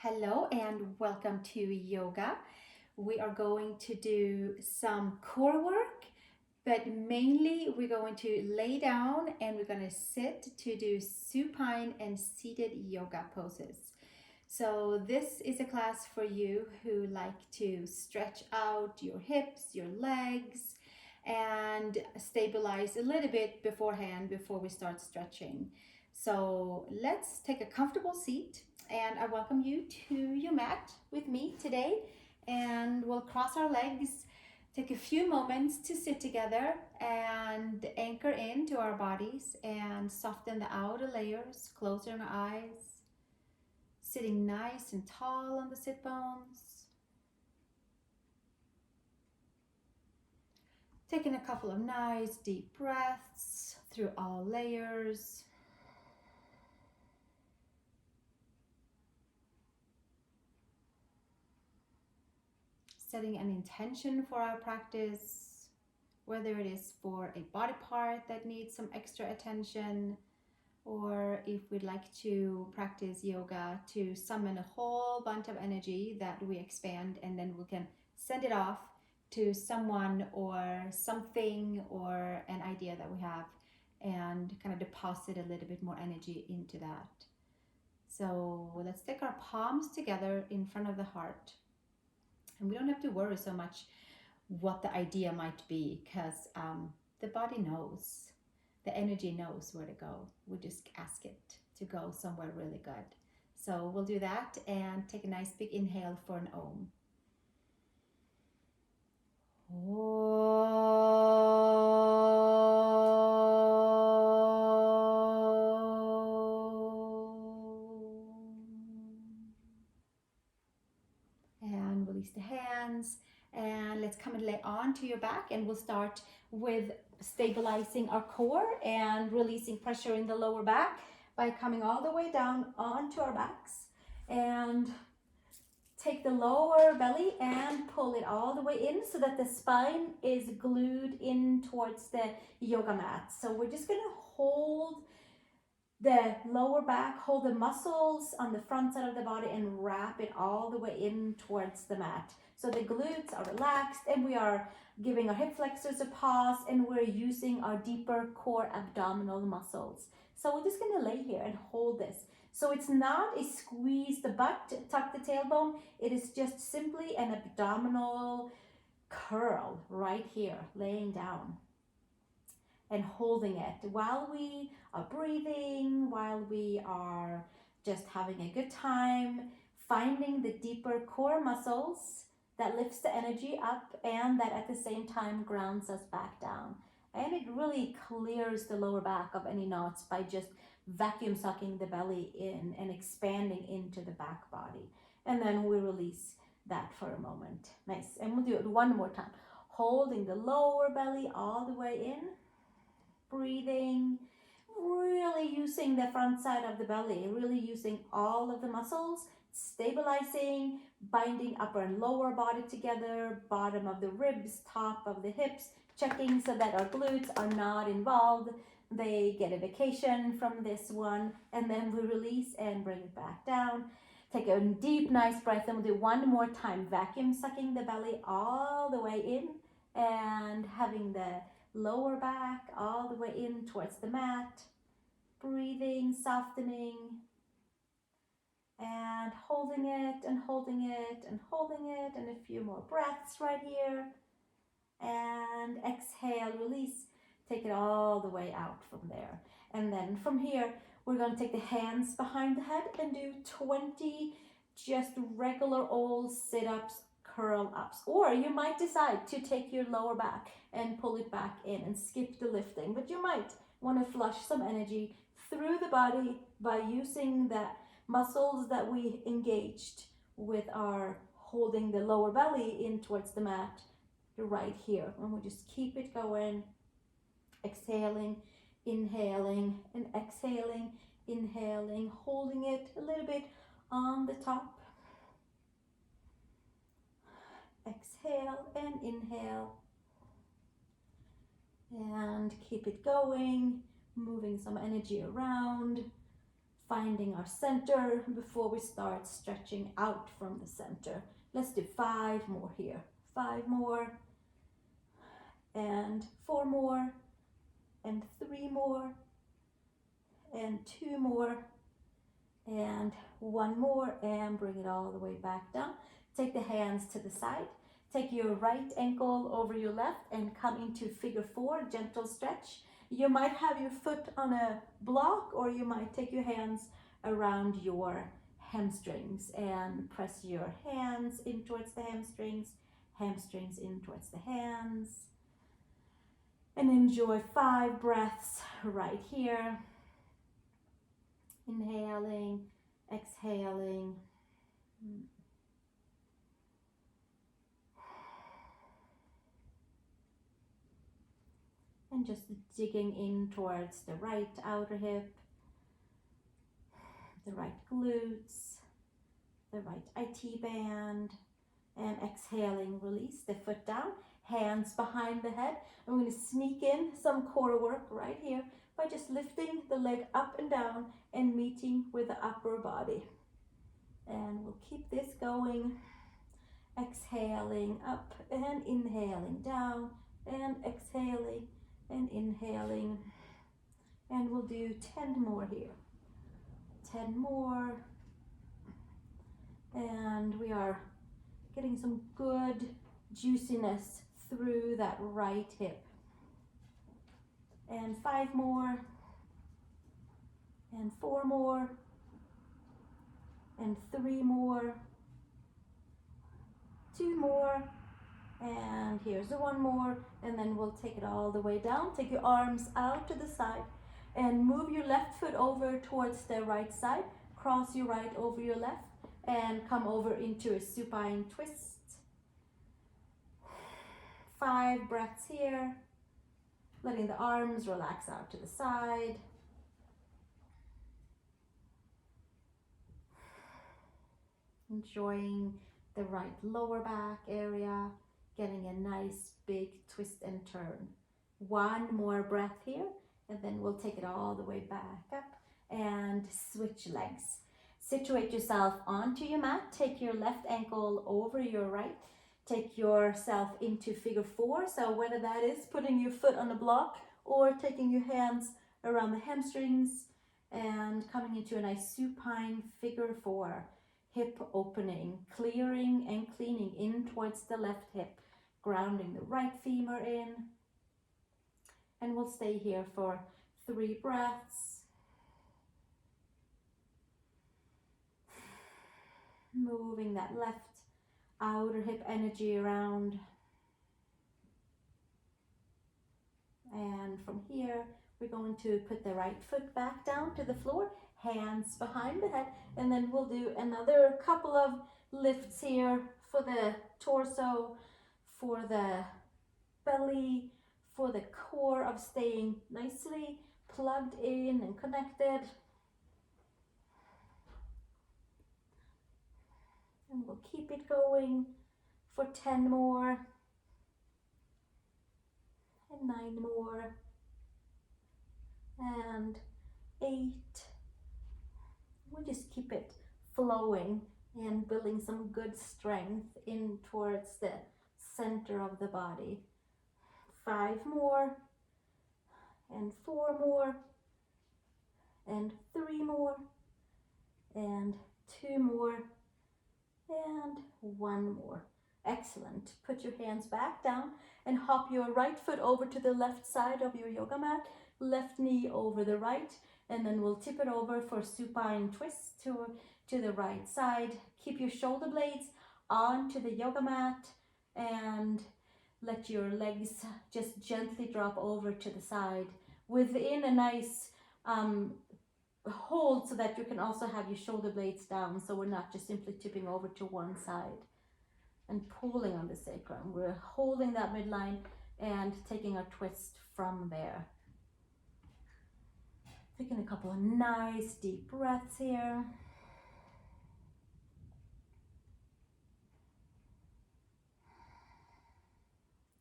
Hello and welcome to yoga. We are going to do some core work, but mainly we're going to lay down and we're going to sit to do supine and seated yoga poses. So this is a class for you who like to stretch out your hips, your legs, and stabilize a little bit beforehand before we start stretching. So let's take a comfortable seat and I welcome you to your mat with me today, and we'll cross our legs, take a few moments to sit together and anchor into our bodies and soften the outer layers, closing our eyes, sitting nice and tall on the sit bones. Taking a couple of nice deep breaths through all layers. Setting an intention for our practice, whether it is for a body part that needs some extra attention, or if we'd like to practice yoga to summon a whole bunch of energy that we expand and then we can send it off to someone or something or an idea that we have and kind of deposit a little bit more energy into that. So let's take our palms together in front of the heart. And we don't have to worry so much what the idea might be, because the body knows, the energy knows where to go. We just ask it to go somewhere really good. So we'll do that and take a nice big inhale for an Om. And release the hands, and let's come and lay onto your back, and we'll start with stabilizing our core and releasing pressure in the lower back by coming all the way down onto our backs, and take the lower belly and pull it all the way in so that the spine is glued in towards the yoga mat. So we're just going to hold the lower back, hold the muscles on the front side of the body and wrap it all the way in towards the mat. So the glutes are relaxed and we are giving our hip flexors a pause, and we're using our deeper core abdominal muscles. So we're just going to lay here and hold this. So it's not a squeeze the butt, tuck the tailbone. It is just simply an abdominal curl right here, laying down and holding it while we are breathing, while we are just having a good time, finding the deeper core muscles that lifts the energy up and that at the same time grounds us back down. And it really clears the lower back of any knots by just vacuum sucking the belly in and expanding into the back body. And then we release that for a moment. Nice. And we'll do it one more time. Holding the lower belly all the way in. Breathing, really using the front side of the belly, really using all of the muscles, stabilizing, binding upper and lower body together, bottom of the ribs, top of the hips, checking so that our glutes are not involved. They get a vacation from this one, and then we release and bring it back down. Take a deep, nice breath, and we'll do one more time. Vacuum sucking the belly all the way in and having the lower back all the way in towards the mat. Breathing, softening, and holding it and holding it and holding it, and a few more breaths right here. And exhale, release. Take it all the way out from there. And then from here, we're going to take the hands behind the head and do 20 just regular old sit-ups, curl ups. Or you might decide to take your lower back and pull it back in and skip the lifting. But you might want to flush some energy through the body by using the muscles that we engaged with our holding the lower belly in towards the mat right here. And we'll just keep it going. Exhaling, inhaling, and exhaling, inhaling, holding it a little bit on the top. Exhale and inhale. And keep it going, moving some energy around, finding our center before we start stretching out from the center. Let's do 5 more here. 5 more, and 4 more, and 3 more, and 2 more, and 1 more, and bring it all the way back down. Take the hands to the side. Take your right ankle over your left and come into figure 4, gentle stretch. You might have your foot on a block, or you might take your hands around your hamstrings and press your hands in towards the hamstrings, hamstrings in towards the hands. And enjoy 5 breaths right here. Inhaling, exhaling. And just digging in towards the right outer hip, the right glutes, the right IT band, and exhaling, release the foot down, hands behind the head. I'm going to sneak in some core work right here by just lifting the leg up and down and meeting with the upper body. And we'll keep this going, exhaling up and inhaling down, and exhaling and inhaling. And we'll do 10 more here. 10 more. And we are getting some good juiciness through that right hip. And 5 more. And 4 more. And 3 more. 2 more. And here's the 1 more. And then we'll take it all the way down. Take your arms out to the side and move your left foot over towards the right side. Cross your right over your left and come over into a supine twist. 5 breaths here. Letting the arms relax out to the side. Enjoying the right lower back area. Getting a nice big twist and turn. 1 more breath here, and then we'll take it all the way back up and switch legs. Situate yourself onto your mat. Take your left ankle over your right. Take yourself into figure 4. So whether that is putting your foot on a block or taking your hands around the hamstrings and coming into a nice supine figure 4. Hip opening, clearing and cleaning in towards the left hip. Grounding the right femur in. And we'll stay here for 3 breaths. Moving that left outer hip energy around. And from here, we're going to put the right foot back down to the floor, hands behind the head, and then we'll do another couple of lifts here for the torso, for the belly, for the core of staying nicely plugged in and connected. And we'll keep it going for 10 more, and 9 more, and 8. We'll just keep it flowing and building some good strength in towards the center of the body. 5 more, and 4 more, and 3 more, and 2 more, and 1 more. Excellent. Put your hands back down and hop your right foot over to the left side of your yoga mat, left knee over the right, and then we'll tip it over for supine twist to the right side. Keep your shoulder blades onto the yoga mat and let your legs just gently drop over to the side within a nice hold, so that you can also have your shoulder blades down, so we're not just simply tipping over to one side and pulling on the sacrum. We're holding that midline and taking our twist from there. Taking a couple of nice deep breaths here.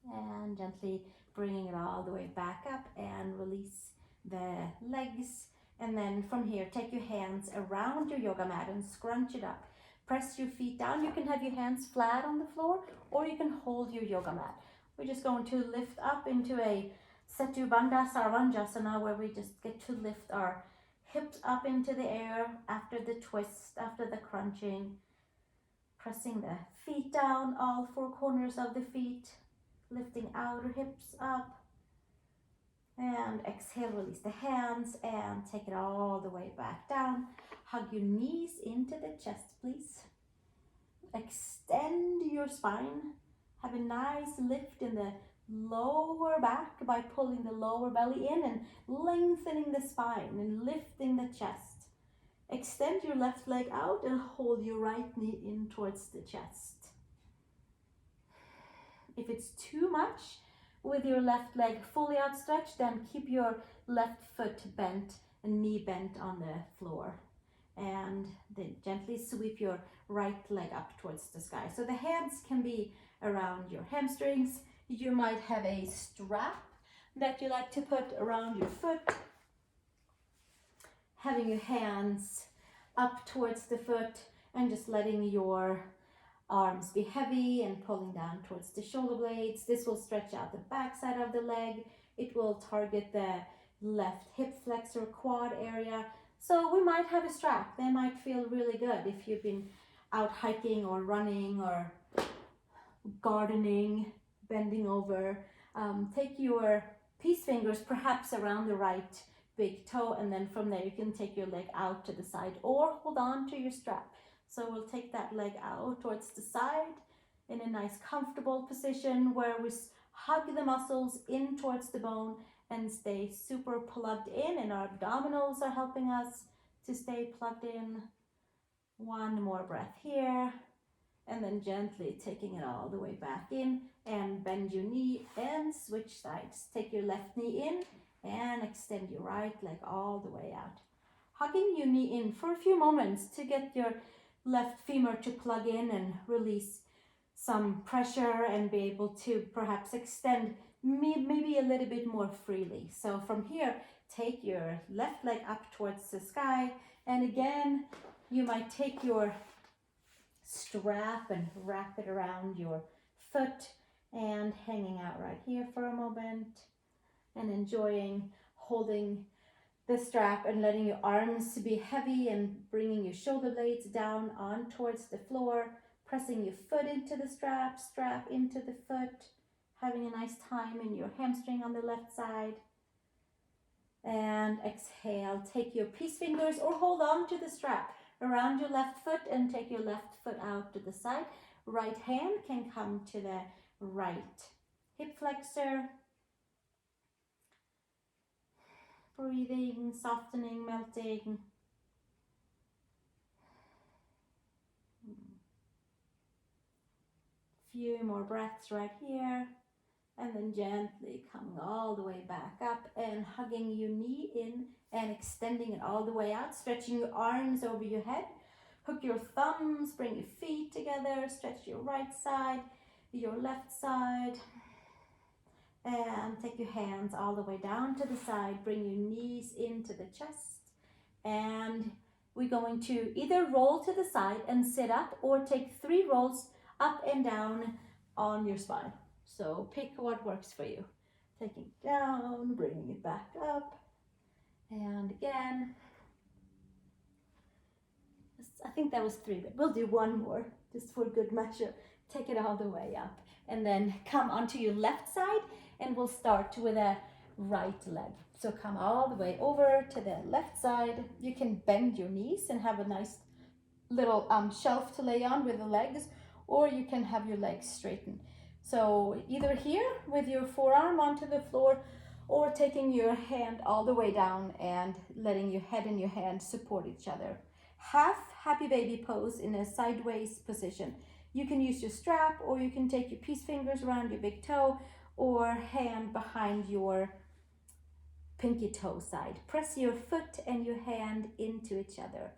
And gently bringing it all the way back up and release the legs. And then from here, take your hands around your yoga mat and scrunch it up. Press your feet down. You can have your hands flat on the floor, or you can hold your yoga mat. We're just going to lift up into a Setu Bandha Sarvanjasana, where we just get to lift our hips up into the air after the twist, after the crunching. Pressing the feet down, all four corners of the feet, lifting outer hips up. And exhale, release the hands and take it all the way back down. Hug your knees into the chest, please. Extend your spine. Have a nice lift in the lower back by pulling the lower belly in and lengthening the spine and lifting the chest. Extend your left leg out and hold your right knee in towards the chest. If it's too much, with your left leg fully outstretched, then keep your left foot bent and knee bent on the floor. And then gently sweep your right leg up towards the sky. So the hands can be around your hamstrings. You might have a strap that you like to put around your foot. Having your hands up towards the foot and just letting your arms be heavy and pulling down towards the shoulder blades. This will stretch out the back side of the leg. It will target the left hip flexor quad area. So we might have a strap. They might feel really good if you've been out hiking or running or gardening, bending over. Take your peace fingers perhaps around the right big toe, and then from there you can take your leg out to the side or hold on to your strap. So we'll take that leg out towards the side in a nice comfortable position where we hug the muscles in towards the bone and stay super plugged in, and our abdominals are helping us to stay plugged in. One more breath here, and then gently taking it all the way back in, and bend your knee and switch sides. Take your left knee in and extend your right leg all the way out. Hugging your knee in for a few moments to get your left femur to plug in and release some pressure and be able to perhaps extend maybe a little bit more freely. So from here, take your left leg up towards the sky, and again you might take your strap and wrap it around your foot and hanging out right here for a moment and enjoying holding the strap and letting your arms be heavy and bringing your shoulder blades down on towards the floor, pressing your foot into the strap, strap into the foot, having a nice time in your hamstring on the left side. And exhale, take your peace fingers or hold on to the strap around your left foot and take your left foot out to the side. Right hand can come to the right hip flexor. Breathing, softening, melting. Few more breaths right here. And then gently coming all the way back up and hugging your knee in and extending it all the way out. Stretching your arms over your head. Hook your thumbs, bring your feet together. Stretch your right side, your left side. And take your hands all the way down to the side. Bring your knees into the chest. And we're going to either roll to the side and sit up, or take 3 rolls up and down on your spine. So pick what works for you. Taking it down, bringing it back up. And again. I think that was 3, but we'll do 1 more just for good measure. Take it all the way up. And then come onto your left side. And we'll start with a right leg. So come all the way over to the left side. You can bend your knees and have a nice little shelf to lay on with the legs, or you can have your legs straightened. So either here with your forearm onto the floor, or taking your hand all the way down and letting your head and your hand support each other. Half happy baby pose in a sideways position. You can use your strap, or you can take your peace fingers around your big toe, or hand behind your pinky toe side. Press your foot and your hand into each other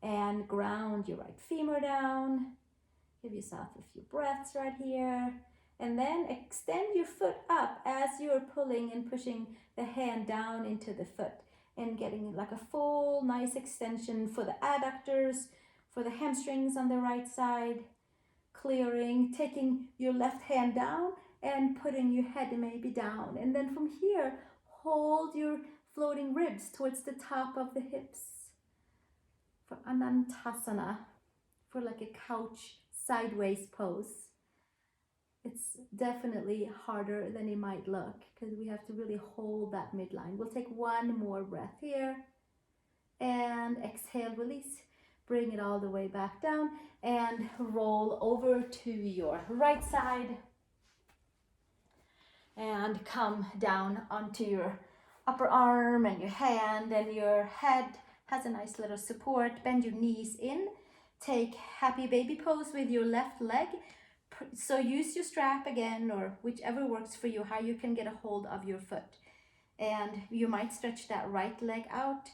and ground your right femur down. Give yourself a few breaths right here. And then extend your foot up as you're pulling and pushing the hand down into the foot. and getting like a full nice extension for the adductors, for the hamstrings on the right side. Clearing, taking your left hand down and putting your head maybe down. And then from here, hold your floating ribs towards the top of the hips for Anantasana, for like a couch sideways pose. It's definitely harder than it might look because we have to really hold that midline. We'll take one more breath here and exhale, release. Bring it all the way back down and roll over to your right side and come down onto your upper arm and your hand, and your head has a nice little support. Bend your knees in. Take happy baby pose with your left leg. So use your strap again, or whichever works for you, how you can get a hold of your foot. And you might stretch that right leg out.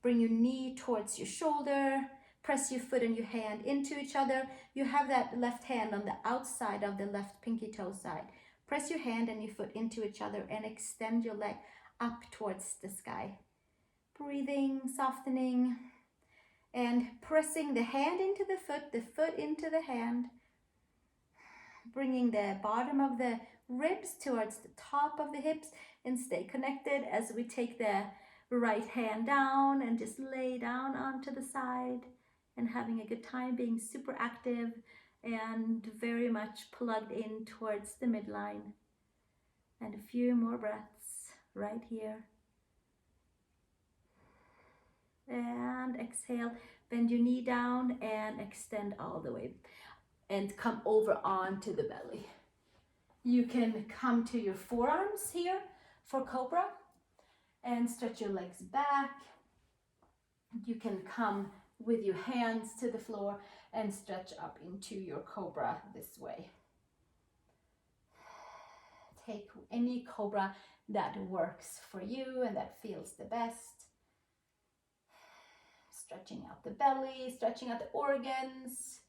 Bring your knee towards your shoulder. Press your foot and your hand into each other. You have that left hand on the outside of the left pinky toe side. Press your hand and your foot into each other and extend your leg up towards the sky. Breathing, softening, and pressing the hand into the foot into the hand. Bringing the bottom of the ribs towards the top of the hips, and stay connected as we take the right hand down and just lay down onto the side. And having a good time, being super active and very much plugged in towards the midline. And a few more breaths right here. And exhale, bend your knee down and extend all the way. And come over onto the belly. You can come to your forearms here for Cobra and stretch your legs back. You can come with your hands to the floor and stretch up into your Cobra this way. Take any Cobra that works for you and that feels the best. Stretching out the belly, stretching out the organs,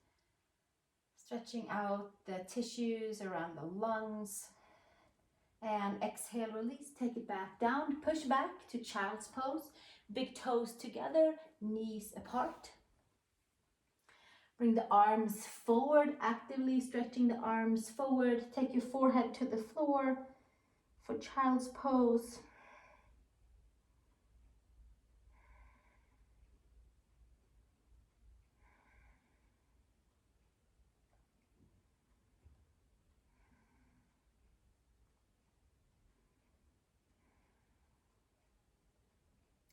stretching out the tissues around the lungs. And exhale, release, take it back down, push back to child's pose. Big toes together, knees apart. Bring the arms forward, actively stretching the arms forward. Take your forehead to the floor for child's pose.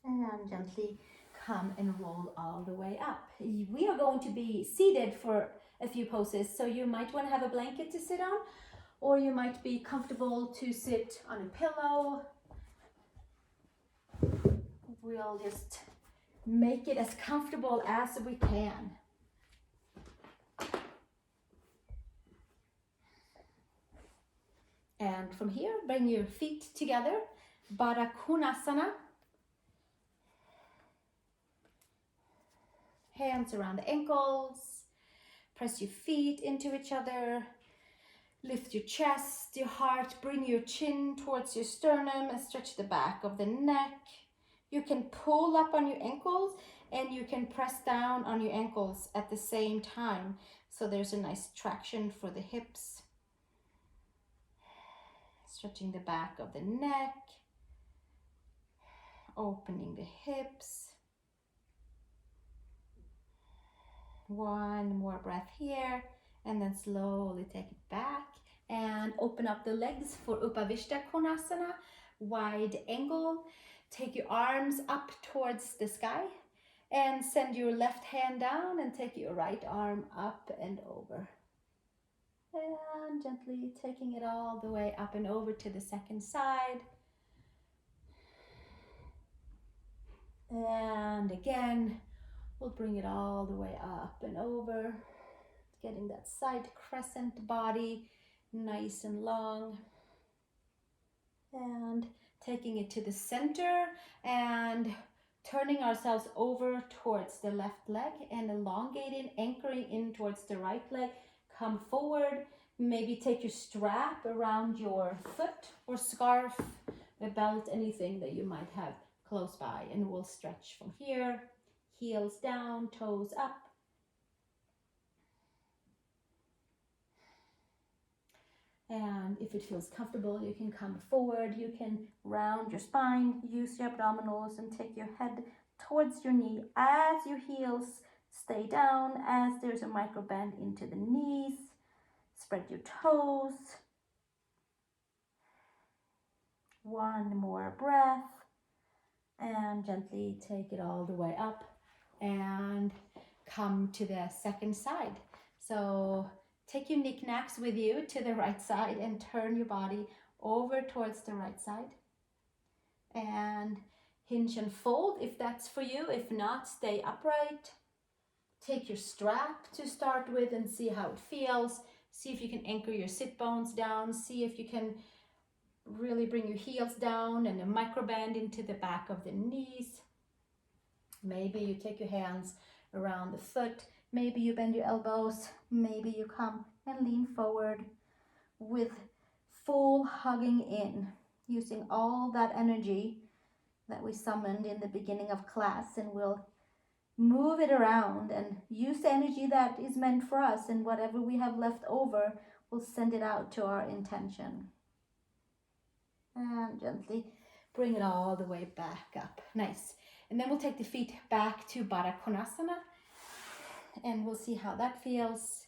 And gently come and roll all the way up. We are going to be seated for a few poses, so you might want to have a blanket to sit on, or you might be comfortable to sit on a pillow. We'll just make it as comfortable as we can. And from here, bring your feet together, Baddha Konasana. Hands around the ankles, press your feet into each other, lift your chest, your heart, bring your chin towards your sternum and stretch the back of the neck. You can pull up on your ankles and you can press down on your ankles at the same time. So there's a nice traction for the hips. Stretching the back of the neck, opening the hips. One more breath here, and then slowly take it back and open up the legs for Upavishta Konasana, wide angle. Take your arms up towards the sky and send your left hand down and take your right arm up and over. And gently taking it all the way up and over to the second side. And again, we'll bring it all the way up and over, getting that side crescent body nice and long. And taking it to the center and turning ourselves over towards the left leg and elongating, anchoring in towards the right leg. Come forward, maybe take your strap around your foot or scarf, a belt, anything that you might have close by, and we'll stretch from here, heels down, toes up. And if it feels comfortable, you can come forward, you can round your spine, use your abdominals, and take your head towards your knee as your heels stay down, as there's a micro bend into the knees. Spread your toes. One more breath, and gently take it all the way up and come to the second side. So take your knickknacks with you to the right side and turn your body over towards the right side. And hinge and fold if that's for you. If not, stay upright. Take your strap to start with and see how it feels. See if you can anchor your sit bones down. See if you can really bring your heels down and a micro bend into the back of the knees. Maybe you take your hands around the foot. Maybe you bend your elbows. Maybe you come and lean forward with full hugging in, using all that energy that we summoned in the beginning of class, and we'll move it around and use the energy that is meant for us, and whatever we have left over, we'll send it out to our intention. And gently bring it all the way back up. Nice. And then we'll take the feet back to Baddha Konasana, and we'll see how that feels.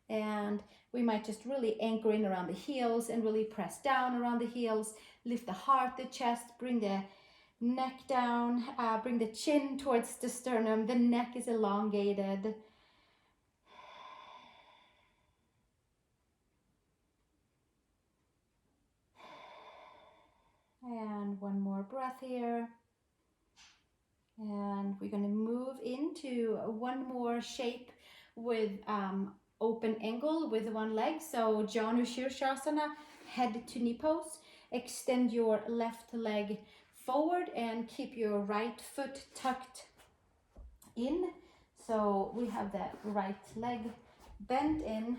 And we might just really anchor in around the heels and really press down around the heels. Lift the heart, the chest, bring the neck down, bring the chin towards the sternum. The neck is elongated. And one more breath here. And we're going to move into one more shape with open angle with one leg. So Janu Shirshasana, head to knee pose. Extend your left leg forward and keep your right foot tucked in. So we have the right leg bent in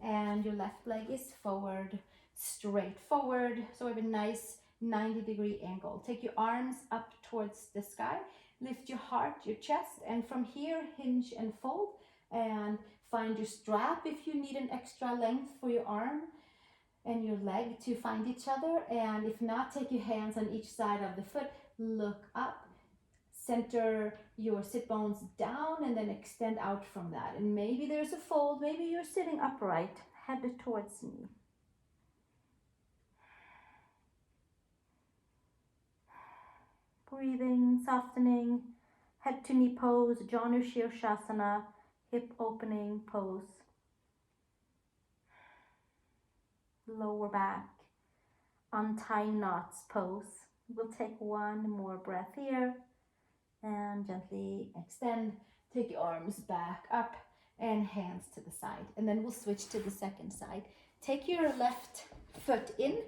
and your left leg is forward, straight forward. So we have a nice 90-degree angle. Take your arms up towards the sky. Lift your heart, your chest, and from here hinge and fold, and find your strap if you need an extra length for your arm and your leg to find each other. And if not, take your hands on each side of the foot, look up, center your sit bones down, and then extend out from that. And maybe there's a fold, maybe you're sitting upright, head towards knee. Breathing, softening, head to knee pose, Janu Shirshasana, hip opening pose. Lower back, untie knots pose. We'll take one more breath here and gently extend. Take your arms back up and hands to the side. And then we'll switch to the second side. Take your left foot in.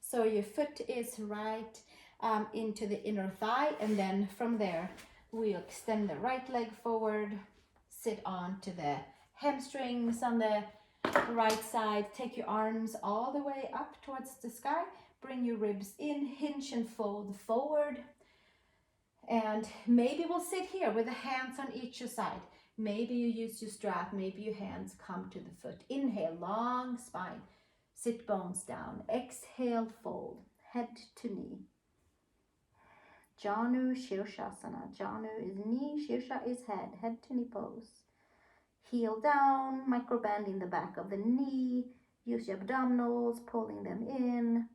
So your foot is right into the inner thigh, and then from there we'll extend the right leg forward, sit on to the hamstrings on the right side. Take your arms all the way up towards the sky, bring your ribs in, hinge and fold forward, and maybe we'll sit here with the hands on each side. Maybe you use your strap, maybe your hands come to the foot. Inhale, long spine, sit bones down. Exhale, fold, head to knee. Janu Shirshasana. Janu is knee, Shirsha is head, head to knee pose. Heel down, micro bend in the back of the knee. Use your abdominals, pulling them in.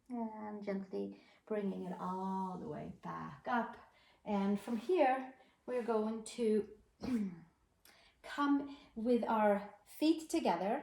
And gently bringing it all the way back up. And from here, we're going to come with our feet together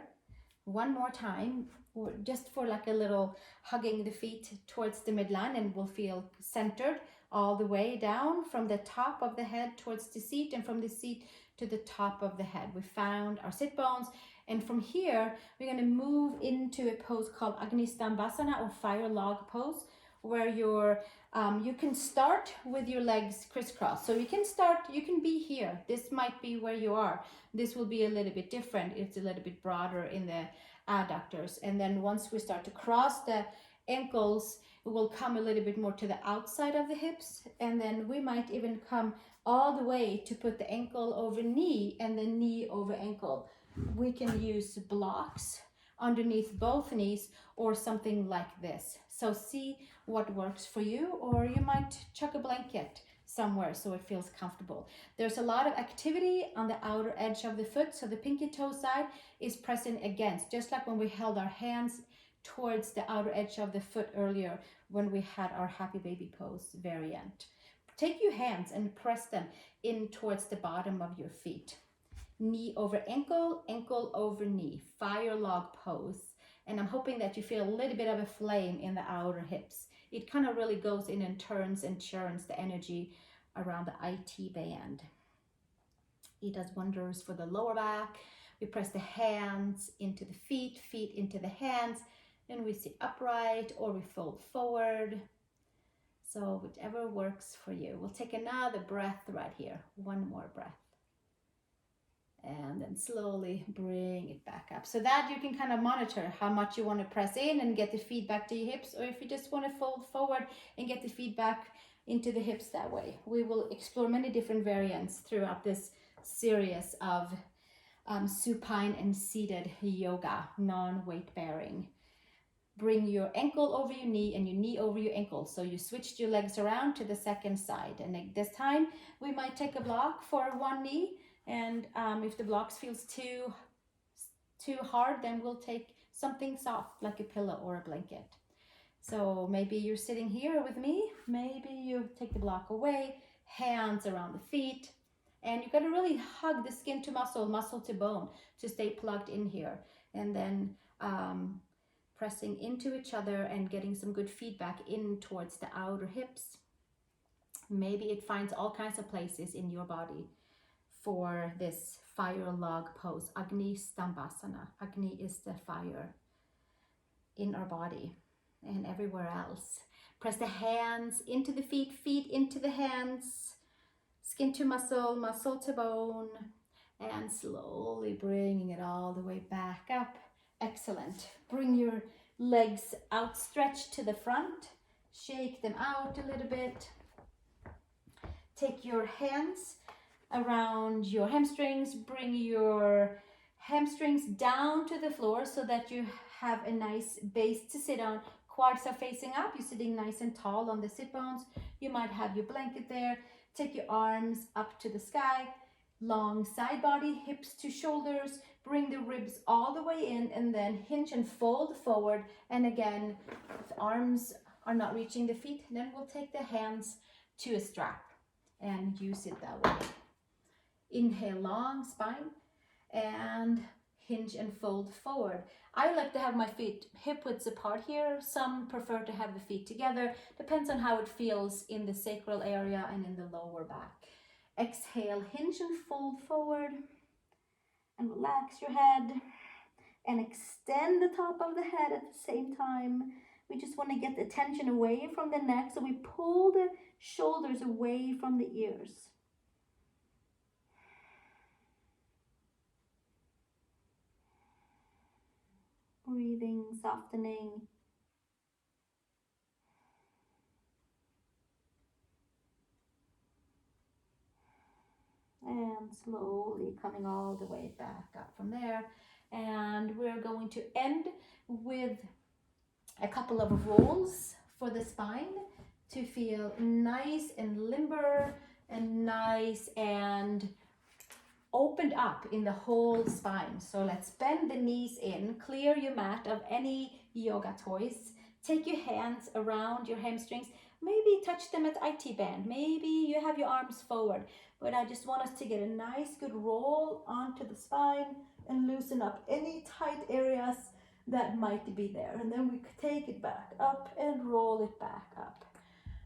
one more time, or just for like a little hugging the feet towards the midline, and we'll feel centered all the way down from the top of the head towards the seat, and from the seat to the top of the head. We found our sit bones, and from here we're going to move into a pose called Agni Stambhasana, or fire log pose, where you can start with your legs crisscross. So you can be here. This might be where you are. This will be a little bit different. It's a little bit broader in the adductors. And then once we start to cross the ankles, it will come a little bit more to the outside of the hips. And then we might even come all the way to put the ankle over knee and the knee over ankle. We can use blocks underneath both knees or something like this. So see what works for you, or you might chuck a blanket somewhere so it feels comfortable. There's a lot of activity on the outer edge of the foot, so the pinky toe side is pressing against, just like when we held our hands towards the outer edge of the foot earlier when we had our happy baby pose variant. Take your hands and press them in towards the bottom of your feet. Knee over ankle, ankle over knee, fire log pose. And I'm hoping that you feel a little bit of a flame in the outer hips. It kind of really goes in and turns and churns the energy around the IT band. It does wonders for the lower back. We press the hands into the feet, feet into the hands, and we sit upright or we fold forward. So whichever works for you. We'll take another breath right here. One more breath. And then slowly bring it back up. So that you can kind of monitor how much you want to press in and get the feedback to your hips, or if you just want to fold forward and get the feedback into the hips that way. We will explore many different variants throughout this series of supine and seated yoga, non-weight bearing. Bring your ankle over your knee and your knee over your ankle. So you switched your legs around to the second side. And this time we might take a block for one knee. And if the blocks feels too hard, then we'll take something soft like a pillow or a blanket. So maybe you're sitting here with me. Maybe you take the block away, hands around the feet. And you got to really hug the skin to muscle, muscle to bone to stay plugged in here. And then pressing into each other and getting some good feedback in towards the outer hips. Maybe it finds all kinds of places in your body for this fire log pose. Agni Stambhasana. Agni is the fire in our body and everywhere else. Press the hands into the feet, feet into the hands, skin to muscle, muscle to bone, and slowly bringing it all the way back up. Excellent. Bring your legs outstretched to the front. Shake them out a little bit. Take your hands around your hamstrings. Bring your hamstrings down to the floor so that you have a nice base to sit on. Quads are facing up. You're sitting nice and tall on the sit bones. You might have your blanket there. Take your arms up to the sky. Long side body, hips to shoulders. Bring the ribs all the way in and then hinge and fold forward. And again, if the arms are not reaching the feet, then we'll take the hands to a strap and use it that way. Inhale, long spine, and hinge and fold forward. I like to have my feet hip widths apart here. Some prefer to have the feet together. Depends on how it feels in the sacral area and in the lower back. Exhale, hinge and fold forward, and relax your head, and extend the top of the head at the same time. We just want to get the tension away from the neck, so we pull the shoulders away from the ears. Breathing, softening. And slowly coming all the way back up from there. And we're going to end with a couple of rolls for the spine to feel nice and limber and nice and opened up in the whole spine. So let's bend the knees in, clear your mat of any yoga toys. Take your hands around your hamstrings. Maybe touch them at IT band. Maybe you have your arms forward. But I just want us to get a nice good roll onto the spine and loosen up any tight areas that might be there. And then we could take it back up and roll it back up.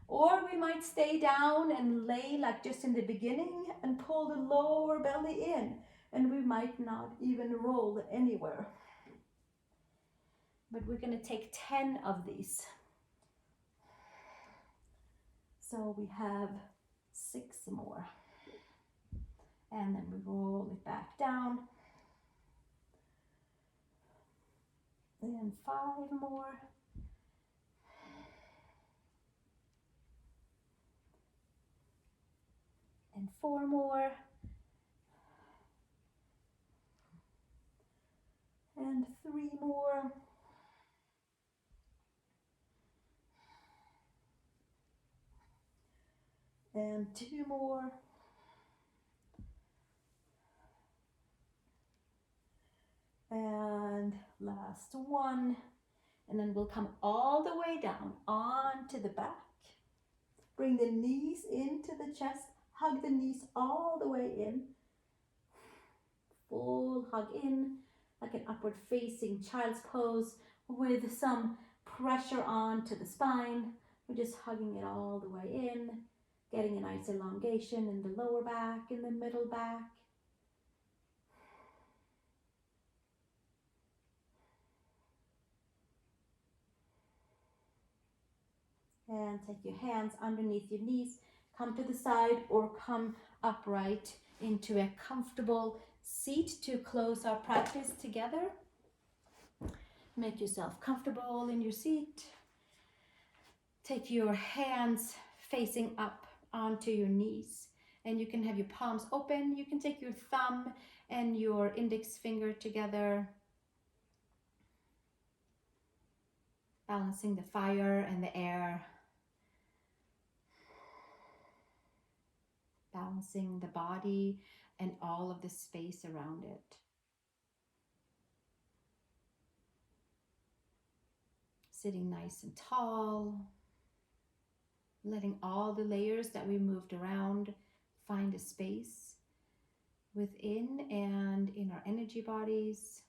Or we might stay down and lay like just in the beginning and pull the lower belly in. And we might not even roll anywhere. But we're going to take 10 of these. So we have 6 more. And then we roll it back down. And 5 more. And 4 more. And 3 more. And 2 more. And last one. And then we'll come all the way down onto the back. Bring the knees into the chest. Hug the knees all the way in. Full hug in, like an upward facing child's pose with some pressure onto the spine. We're just hugging it all the way in, getting a nice elongation in the lower back, in the middle back. And take your hands underneath your knees, come to the side or come upright into a comfortable seat to close our practice together. Make yourself comfortable in your seat. Take your hands facing up onto your knees, and you can have your palms open. You can take your thumb and your index finger together, balancing the fire and the air, balancing the body and all of the space around it. Sitting nice and tall, letting all the layers that we moved around find a space within and in our energy bodies.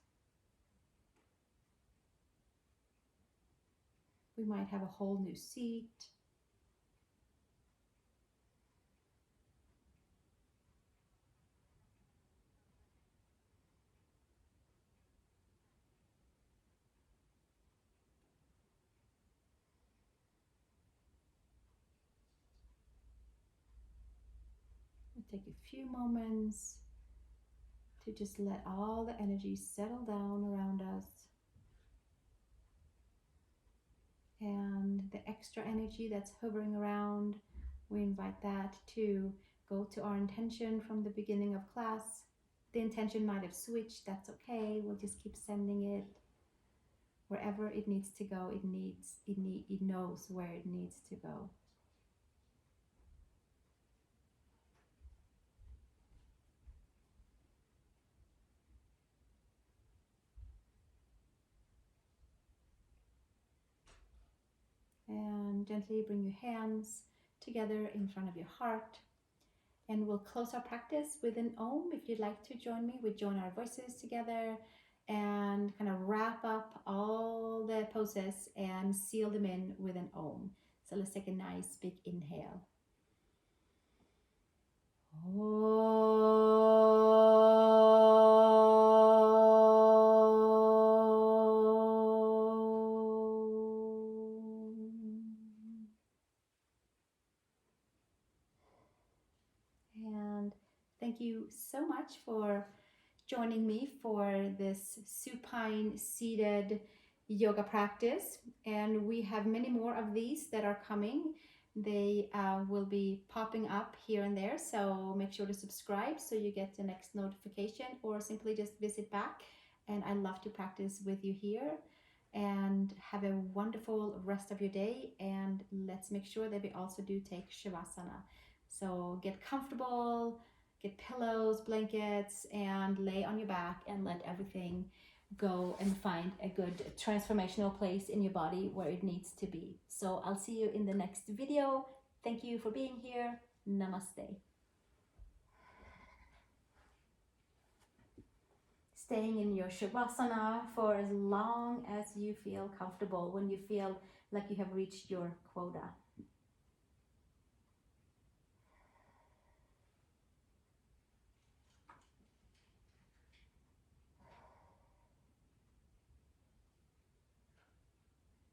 We might have a whole new seat. We'll take a few moments to just let all the energy settle down around us. And the extra energy that's hovering around, we invite that to go to our intention from the beginning of class. The intention might have switched, that's okay. We'll just keep sending it wherever it needs to go. It knows where it needs to go. And gently bring your hands together in front of your heart. And we'll close our practice with an Om. If you'd like to join me, we join our voices together and kind of wrap up all the poses and seal them in with an Om. So let's take a nice big inhale. And thank you so much for joining me for this supine seated yoga practice, and we have many more of these that are coming. They will be popping up here and there, so make sure to subscribe so you get the next notification, or simply just visit back. And I love to practice with you here. And have a wonderful rest of your day, and let's make sure that we also do take Shavasana. So get comfortable, get pillows, blankets, and lay on your back and let everything go and find a good transformational place in your body where it needs to be. So I'll see you in the next video. Thank you for being here. Namaste. Staying in your Shavasana for as long as you feel comfortable, when you feel like you have reached your quota.